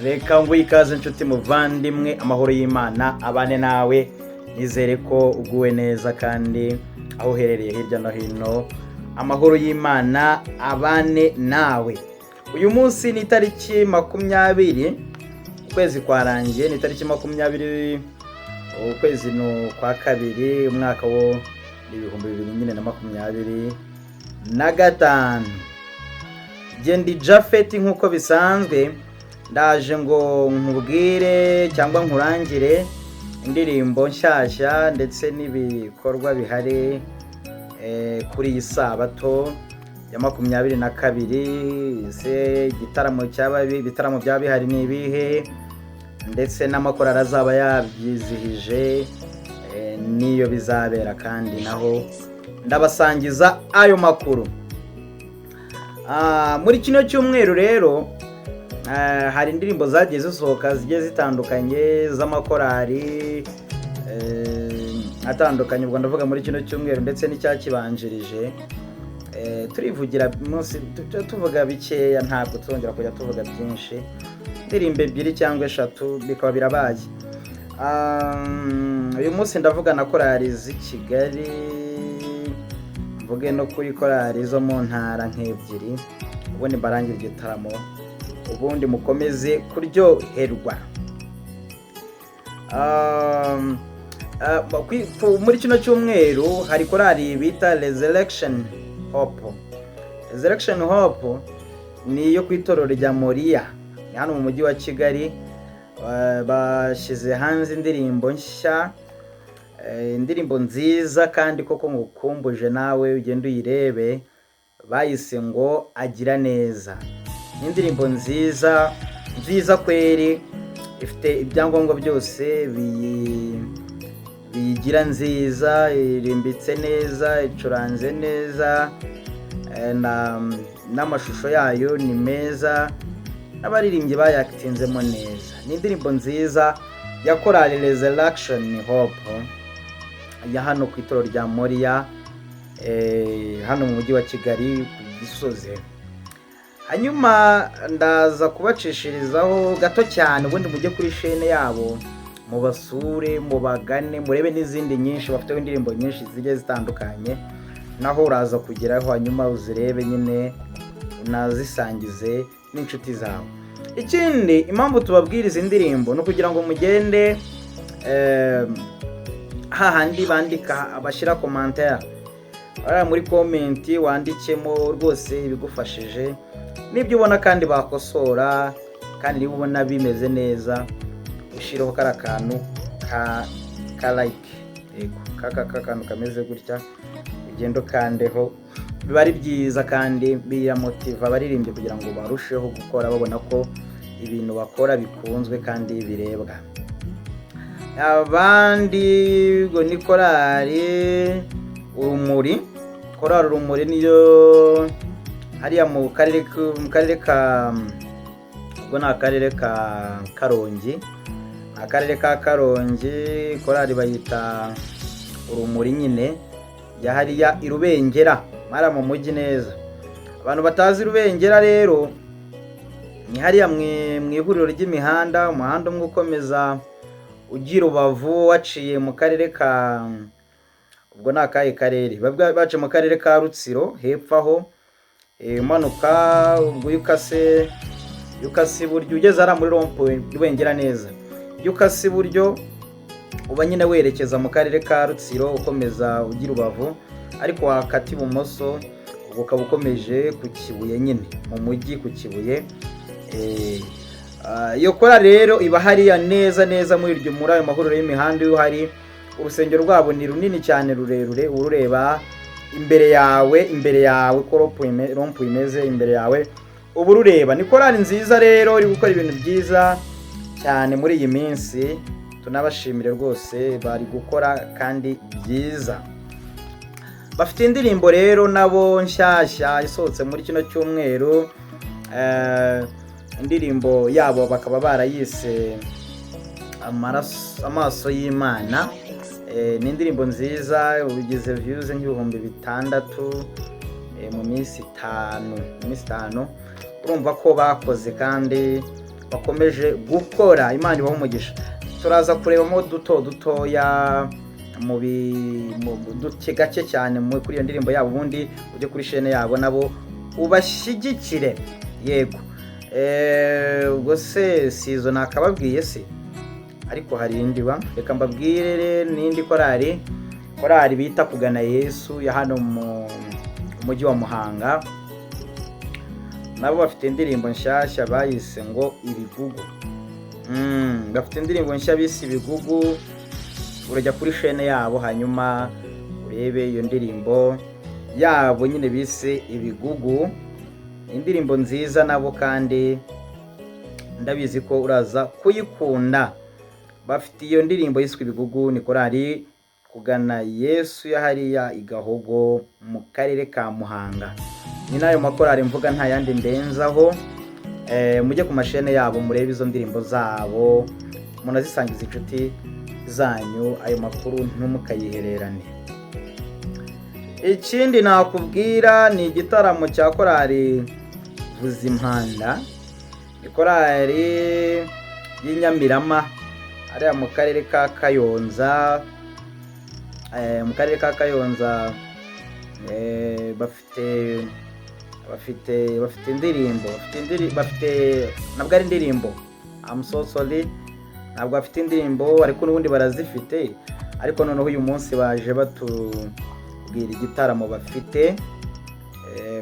Reka nguhe ikaze inshuti muvandimwe, amahoro y'Imana abane nawe. Nizere ko uguwe neza kandi aho uherereye hirya no hino amahoro y'Imana abane nawe. Uyu munsi ni tariki 20 ukwezi kwarangiye, ni tariki 20 ukwezi no kwa kabiri umwaka wo 2025. Gendi Japhet nkuko bisanzwe ndaje ngo nkubwire cyangwa nkurangire indirimbo nshyashya ndetse n'ibikorwa bihari kuri iyi sabato ya 22. Se igitaramo ibitaramo bya bihari ni ibihe, ndetse n'amakorali azaba yabyizihije niyo bizabera, kandi naho ndabasangiza ayo makuru. Muri kino cyumweru rero hari indirimbo zagiye zisohoka zigiye zitandukanye z'amakorali atandukanye, ubwo ndavuga muri kino cyumweru ndetse n'icyakibanjirije. Turivugira munsi tuvuga bikeya, ntabwo tuzongera kujya tuvuga byinshi. Indirimbo 2 cyangwa 3 bikaba birabaye. Uyu munsi ndavuga na korali z'i Kigali, mvuge no kuri korali zo mu ntara nk'ebyiri, ubundi mbarangira igitaramo, ubundi mukomeze kuryoherwa. Muri kino cyumweru hari korali bita Resurrection Hope. Resurrection Hope ni yo kwitorero rya Moriya, ni hano mu mujyi wa Kigali. Bashyize hanze indirimbo nshya, indirimbo nziza kandi koko ngukumbuje nawe ugenda uyirebe. Bayise ngo agira neza. Ni indirimbo nziza kweri, ifite ibyangombwa byose biyigira nziza, irimbitse neza, icuranze neza, n'amashusho yayo ni meza, n'abaririmbyi bayakitinzemo neza. Ni indirimbo nziza ya korali Resurrection Hope ya hano ku itorero rya Moriya, hano mu mujyi wa Kigali ku Gisozi. Hanyuma ndaza kubacishirizaho gato cyane, ubundi mujye kuri chaîne yabo mubasure, mubagane, murebe n'izindi nyinshi. Bafite indirimbo nyinshi zigiye zitandukanye, naho uraza kugeraho hanyuma uzirebe nyine unazisangize n'inshuti zawe. Ikindi impamvu tubabwiriza indirimbo no kugira ngo mugende hahandi bandika abashyira commentaire, muri comment wandikemo rwose ibigufashije, nibyo ubona kandi bakosora, kandi niba ubona bimeze neza ushireho kara kantu ka like, kantu kameze gutya, ugendo kandeho, biba ari byiza kandi biyamotiva abaririmbyi kugira ngo barusheho gukora babona ko ibintu bakora bikunzwe kandi birebwa. Abandi ngo ni korali Urumuri. Korali Urumuri niyo hariya mu karere ka ubwo na akarere ka Karongi. Akarere ka Karongi korali bayita Urumuri nyine, ya hariya Irubengera mara mu mujyi neza. Abantu batazi Irubengera rero ni hariya mu ihuriro ry'imihanda, umuhanda umwe ukomeza ugira Rubavu waciye mu karere ka ubwo na akahe karere bace mu karere ka Rutsiro hepfo aho, umanuka ubwo yukase buryo ugeze ara muri rond-point Irubengera neza, yukase buryo uba nyine werekeza mu karere ka Rutsiro ukomeza ugira Rubavu, ariko wakati ibumoso ubwo ukaba ukomeje ku Kibuye nyine mu mujyi ku Kibuye. Iyo kora rero iba hariya neza muri ayo mahuriro y'imihanda. Iyo hari urusengero rwabo ni runini cyane rurerure, urureba imbere yawe ko rompu imeze imbere yawe ubu rureba. Ni korali nziza rero iri gukora ibintu byiza cyane muri iyi minsi, tunabashimire rwose, bari gukora kandi byiza. Bafite indirimbo rero nabo nshyashya isohotse muri kino cyumweru. Indirimbo yabo bakaba barayise amaso y'Imana. Ni indirimbo nziza, ugize views nk'ibihumbi 6 mu minsi 5. Urumva ko bakoze kandi bakomeje gukora. Imana ibahe umugisha. Turaza kurebamo dutoya mu duke gake cyane kuri iyo ndirimbo yabo, ubundi ujye kuri chaîne yabo nabo ubashyigikire. Yego ubwo se sizo nakababwiye se, ariko hari indi reka mbabwire n'indi korali bita Kugana Yesu ya hano mu mujyi wa Muhanga. Nabo bafite indirimbo nshyashya bayise ngo Ibigugu. Bafite indirimbo nshya bise Ibigugu. Urajya kuri chaîne yabo hanyuma urebe iyo ndirimbo yabo nyine bise Ibigugu. Indirimbo nziza nabo kandi ndabizi ko uraza kuyikunda. Bafite iyo ndirimbo yiswe Ibigugu, ni korali Kugana Yesu ya hariya i Gahogo mu karere ka Muhanga. Ni nayo makorali mvuga, nta yandi ndenzaho. Mujye ku mashene yabo murebe izo ndirimbo zabo, munazisangiza inshuti zanyu. Ayo makuru ntumukayihererane. Ikindi nakubwira ni igitaramo cya korali Vuza Impanda. Ni korali y'Inyamirama ariya mu karere ka Kayonza. Mu karere ka Kayonza bafite indirimbo, ntabwo ari indirimbo, I'm so sorry, ntabwo bafite indirimbo ariko n'ubundi barazifite. Ariko noneho uyu munsi baje batubwira igitaramo bafite.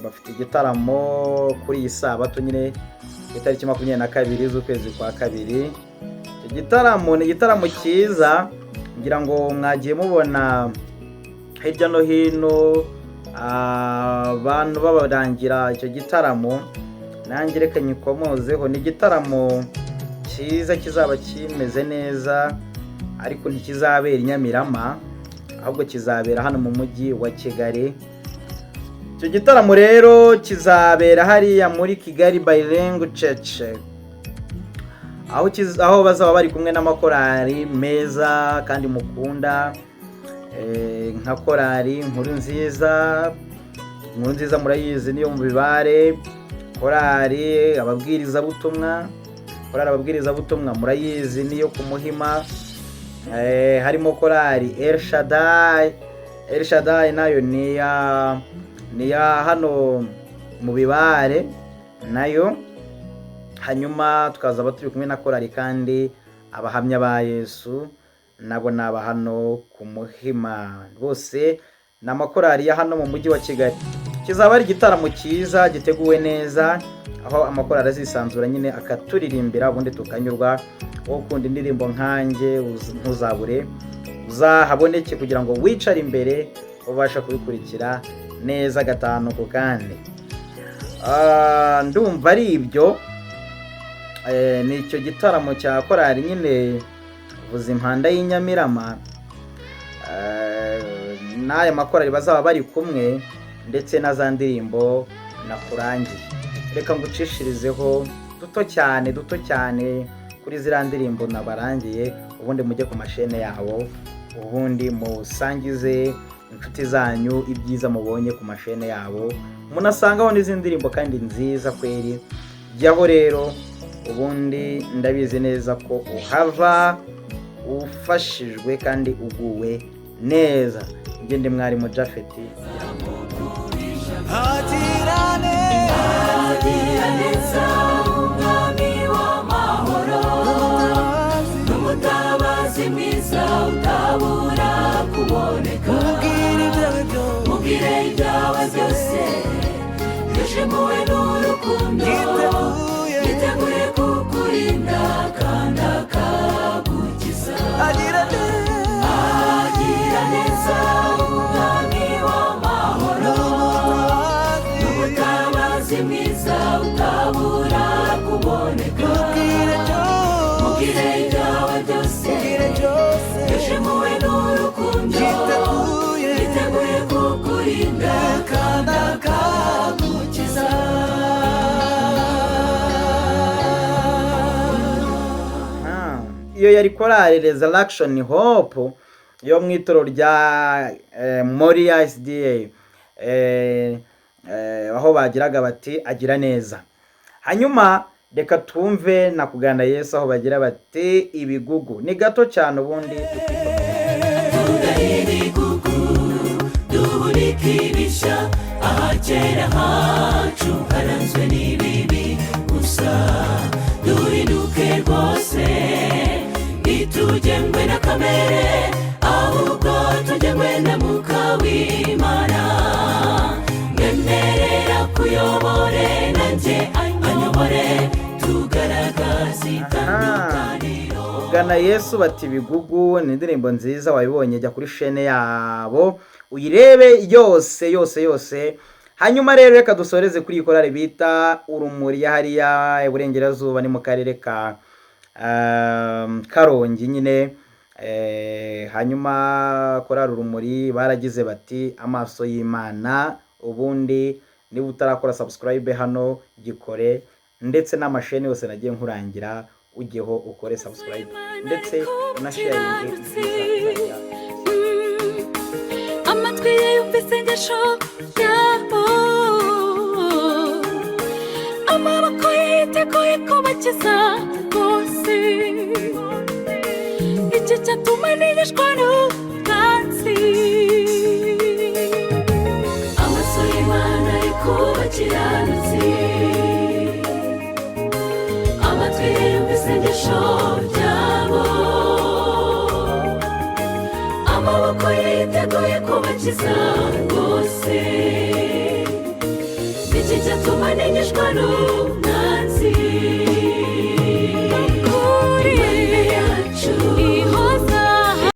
Bafite igitaramo kuri iyi Sabato nyine itariki 22 z'ukwezi kwa kabiri. Icyo gitaramo ni igitaramo cyiza, ngira ngo mwagiye mubona hirya no hino abantu babarangira icyo gitaramo. Nanjye reka nyikomozeho. Ni igitaramo cyiza kizaba kimeze neza, ariko ntikizabera i Nyamirama, ahubwo kizabera hano mu mujyi wa Kigali. Icyo gitaramo rero kizabera hariya muri Kigali Bilingual Church, aho bazaba bari kumwe n'amakorali meza kandi mukunda, nka korali Inkuru Nziza murayizi niyo mu Bibare. Korali Ababwirizabutumwa murayizi niyo ku Muhima. Harimo korali El Shaddai nayo ni ya hano mu Bibare nayo. Hanyuma tukazaba turi kumwe na korali kandi Abahamya ba Yesu, nabo naba hano ku Muhima. Bose ni amakorali ya hano mu mujyi wa Kigali. Kizaba ari igitaramo cyiza giteguwe neza, aho amakorali azisanzura nyine akaturirimbira, ubundi tukanyurwa. Wowe ukunda indirimbo nkanjye ntuzabure uzahaboneke kugira ngo wicare imbere ubasha kubikurikira neza gatanu ku kandi. Ndumva ari ibyo. Ni icyo gitaramo cya korali nyine Vuza Impanda y'Inyamirama. N'aya makorali bazaba bari kumwe, ndetse na za ndirimbo nakurangiye. Reka ngucishirizeho duto cyane kuri ziriya ndirimbo nabarangiye, ubundi mujye ku mashene yabo, ubundi musangize inshuti zanyu ibyiza mubonye ku mashene yabo. Munasangaho n'izindi ndirimbo kandi nziza kweri. Jyaho rero, ubundi ndabizi neza ko uhava ufashijwe kandi uguwe neza. Ngende mwarimu Japhet. Umwami w'amahoro n'umutabazi mwiza utabura kuboneka. Mubwire ibyawe byose, yashemuwe n'urukundo, yiteguye kukurinda kandi akagukiza. Agira neza umwami w'amahoro n'umutabazi mwiza utabura kuboneka. Mubwire ibyawe byose, yashemuwe n'urukundo, yiteguye kukurinda kandi akagukiza. Iyo yari korali Resurrection Hope yo mu itoro rya Moriya SDA, aho bagiraga bati agira neza. Hanyuma reka twumve nakugana Yesu aho bagira bati ibigugu ni gato cyane ubundi duhurikibisha ahakera hacu haranzwe n'ibibi gusa duhinduke rwose ntitujyengwe na kamere ahubwo tujyengwe na Mwuka w'Imana mwemerera kuyobore nanjye anyobore tugaragaza itandukaniro. Gana Yesu bati ibigugu ni indirimbo nziza wayibonye, jya kuri chaîne yabo uyirebe yose. Hanyuma rero reka dusoreze kuri korale bita urumuri hariya iburengerazuba ni mu karere ka Karongi nyine. Hanyuma korale urumuri baragize bati amaso y'Imana. Ubundi niba utarakora subscribe hano gikore, ndetse n'amasheni yose nagiye nkurangira ujyeho ukore subscribe ndetse unasharinge. Amatwi yumvise ngesho yabo, amaboko yiteguye kubakiza bose, icyo cyatuma nigishwa n'ubwansi. Amaso y'Imana ari kubakiranutsi, amatwi yumvise ngesho yabo, amaboko yiteguye kubakiza bose, iki cyatuma nigishwa n'ubwansi.